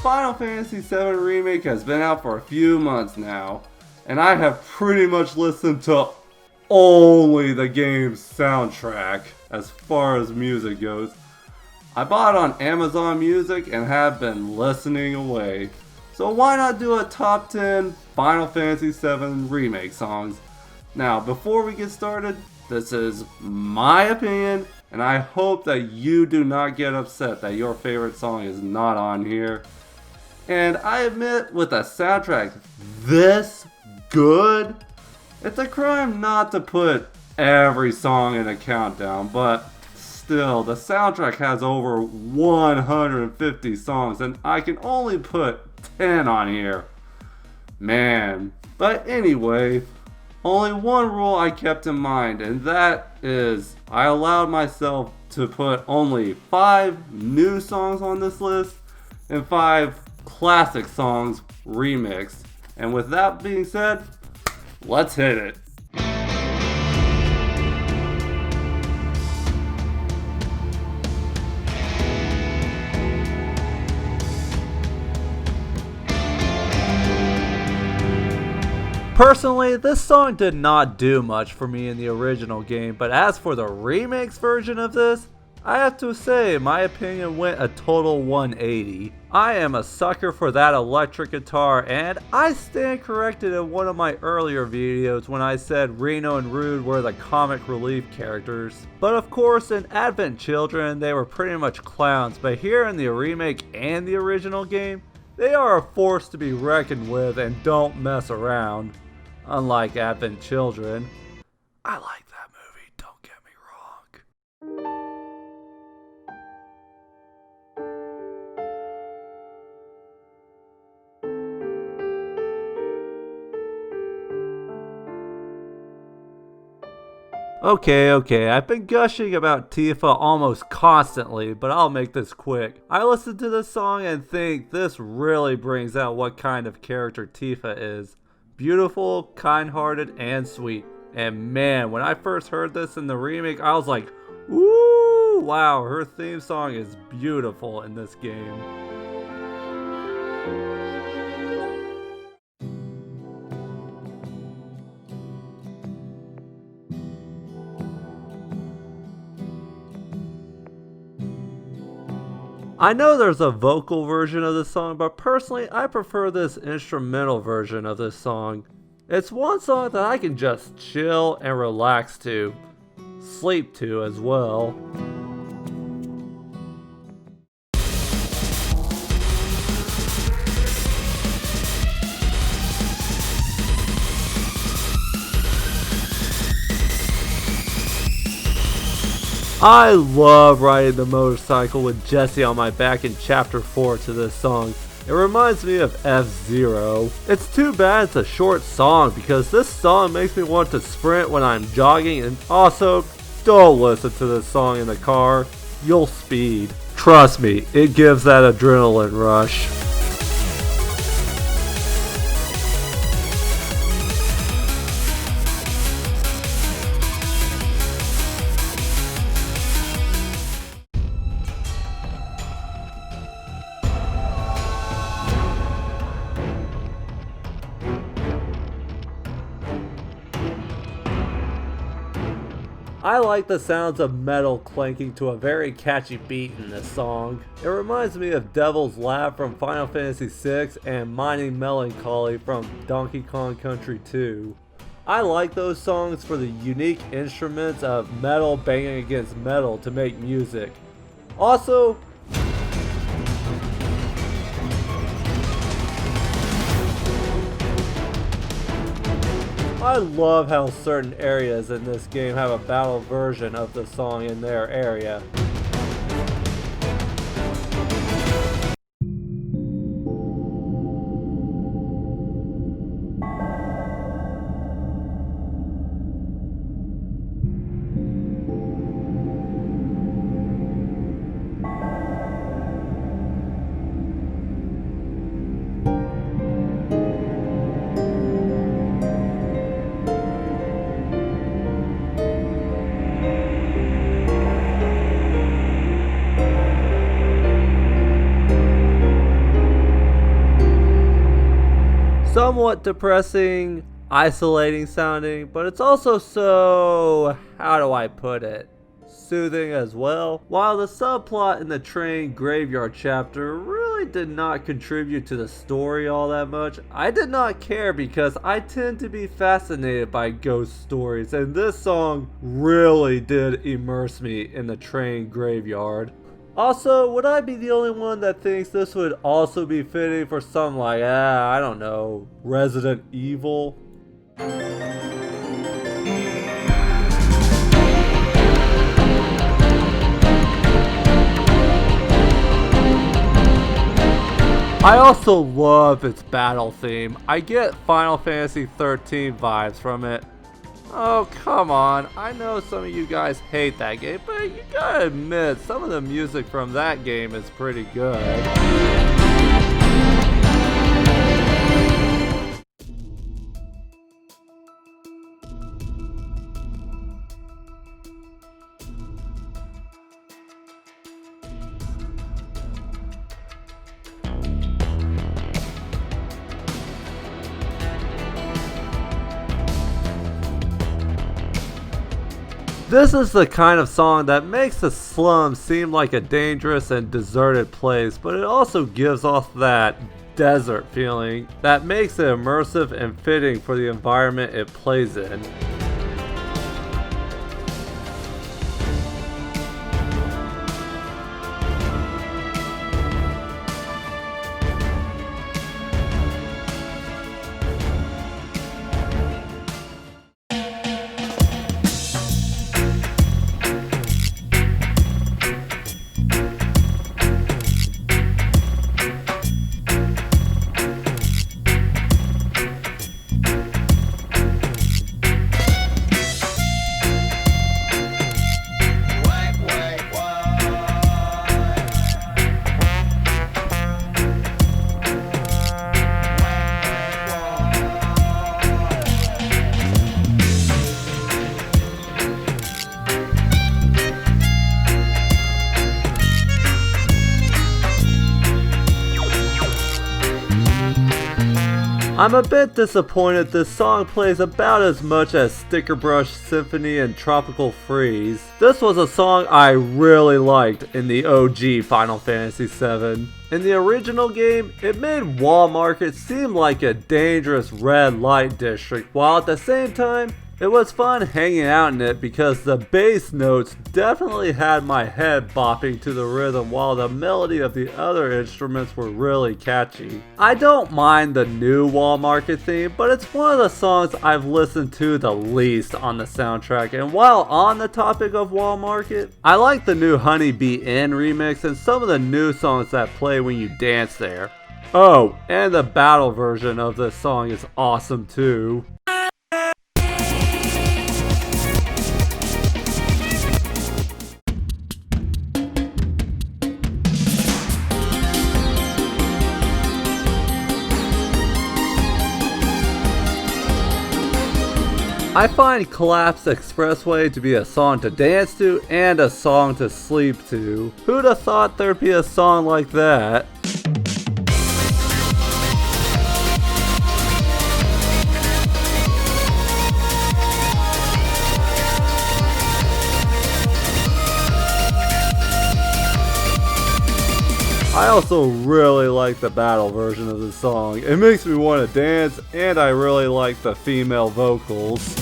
Final Fantasy VII Remake has been out for a few months now, and I have pretty much listened to only the game's soundtrack as far as music goes. I bought it on Amazon Music and have been listening away. So why not do a top 10 Final Fantasy VII Remake songs? Now, before we get started, this is my opinion, and I hope that you do not get upset that your favorite song is not on here. And I admit, with a soundtrack this good, it's a crime not to put every song in a countdown, but still, the soundtrack has over 150 songs, and I can only put 10 on here. Man. But anyway, only one rule I kept in mind, and that is I allowed myself to put only 5 new songs on this list and 5 classic songs remixed. And with that being said, let's hit it. Personally, this song did not do much for me in the original game, but as for the remix version of this, I have to say my opinion went a total 180. I am a sucker for that electric guitar, and I stand corrected in one of my earlier videos when I said Reno and Rude were the comic relief characters. But of course in Advent Children they were pretty much clowns, but here in the remake and the original game, they are a force to be reckoned with and don't mess around. Unlike Advent Children. I like that movie, don't get me wrong. Okay, I've been gushing about Tifa almost constantly, but I'll make this quick. I listen to this song and think this really brings out what kind of character Tifa is. Beautiful, kind-hearted, and sweet. And man, when I first heard this in the remake, I was like, ooh, wow, her theme song is beautiful in this game. I know there's a vocal version of this song, but personally I prefer this instrumental version of this song. It's one song that I can just chill and relax to, sleep to as well. I love riding the motorcycle with Jesse on my back in Chapter 4 to this song. It reminds me of FZero. It's too bad it's a short song because this song makes me want to sprint when I'm jogging, and also, don't listen to this song in the car. You'll speed. Trust me, it gives that adrenaline rush. I like the sounds of metal clanking to a very catchy beat in this song. It reminds me of Devil's Laugh from Final Fantasy VI and Mining Melancholy from Donkey Kong Country 2. I like those songs for the unique instruments of metal banging against metal to make music. Also, I love how certain areas in this game have a battle version of the song in their area. somewhat depressing, isolating sounding, but it's also so, how do I put it, soothing as well. While the subplot in the train graveyard chapter really did not contribute to the story all that much, I did not care because I tend to be fascinated by ghost stories, and this song really did immerse me in the train graveyard. Also, would I be the only one that thinks this would also be fitting for something like, I don't know, Resident Evil? I also love its battle theme. I get Final Fantasy 13 vibes from it. Oh, come on. I know some of you guys hate that game, but you gotta admit, some of the music from that game is pretty good. This is the kind of song that makes the slums seem like a dangerous and deserted place, but it also gives off that desert feeling that makes it immersive and fitting for the environment it plays in. I'm a bit disappointed this song plays about as much as Sticker Brush Symphony and Tropical Freeze. This was a song I really liked in the OG Final Fantasy VII. In the original game, it made Wall Market seem like a dangerous red light district, while at the same time, it was fun hanging out in it because the bass notes definitely had my head bopping to the rhythm while the melody of the other instruments were really catchy. I don't mind the new Wall Market theme, but it's one of the songs I've listened to the least on the soundtrack, and while on the topic of Wall Market, I like the new Honey Bee Inn remix and some of the new songs that play when you dance there. Oh, and the battle version of this song is awesome too. I find Collapse Expressway to be a song to dance to and a song to sleep to. Who'd have thought there'd be a song like that? I also really like the battle version of the song. It makes me want to dance, and I really like the female vocals.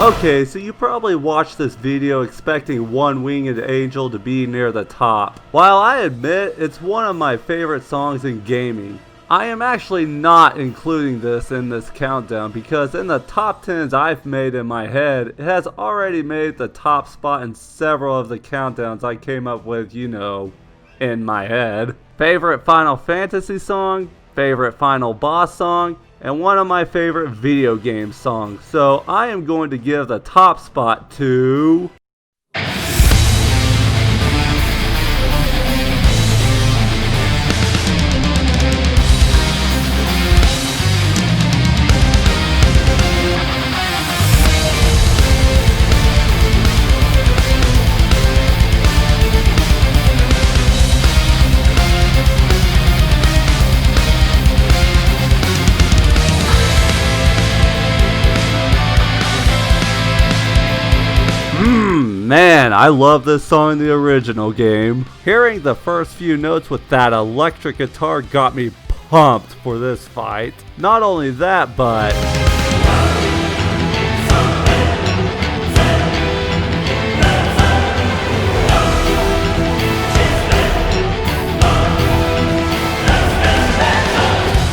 Okay, so you probably watched this video expecting One Winged Angel to be near the top. While I admit it's one of my favorite songs in gaming, I am actually not including this in this countdown because in the top 10s I've made in my head, it has already made the top spot in several of the countdowns I came up with, you know, in my head. Favorite Final Fantasy song, favorite final boss song, and one of my favorite video game songs. So I am going to give the top spot to... Man, I love this song in the original game. Hearing the first few notes with that electric guitar got me pumped for this fight. Not only that, but...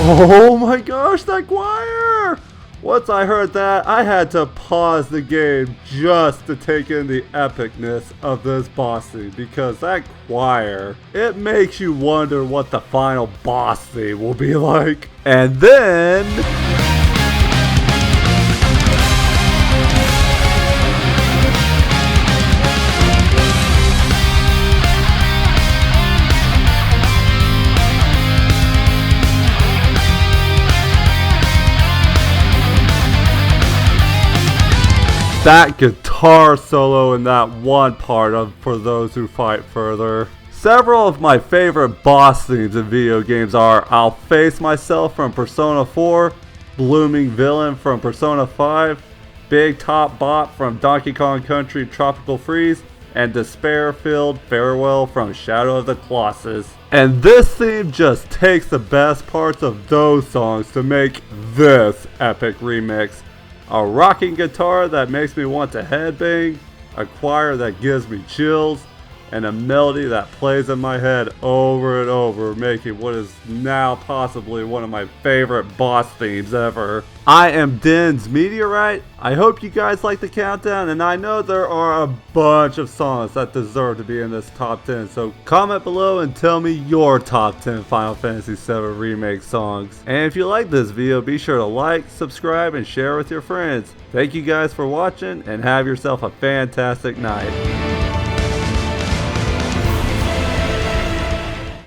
Oh my gosh, that choir! Once I heard that, I had to pause the game just to take in the epicness of this boss theme, because that choir, it makes you wonder what the final boss theme will be like. And then... that guitar solo in that one part of For Those Who Fight Further. Several of my favorite boss themes in video games are I'll Face Myself from Persona 4, Blooming Villain from Persona 5, Big Top Bop from Donkey Kong Country Tropical Freeze, and Despair-Filled Farewell from Shadow of the Colossus. And this theme just takes the best parts of those songs to make this epic remix. A rocking guitar that makes me want to headbang, a choir that gives me chills, and a melody that plays in my head over and over, making what is now possibly one of my favorite boss themes ever. I am Den's Meteorite. I hope you guys like the countdown, and I know there are a bunch of songs that deserve to be in this top 10, so comment below and tell me your top 10 Final Fantasy VII Remake songs. And if you like this video, be sure to like, subscribe, and share with your friends. Thank you guys for watching, and have yourself a fantastic night.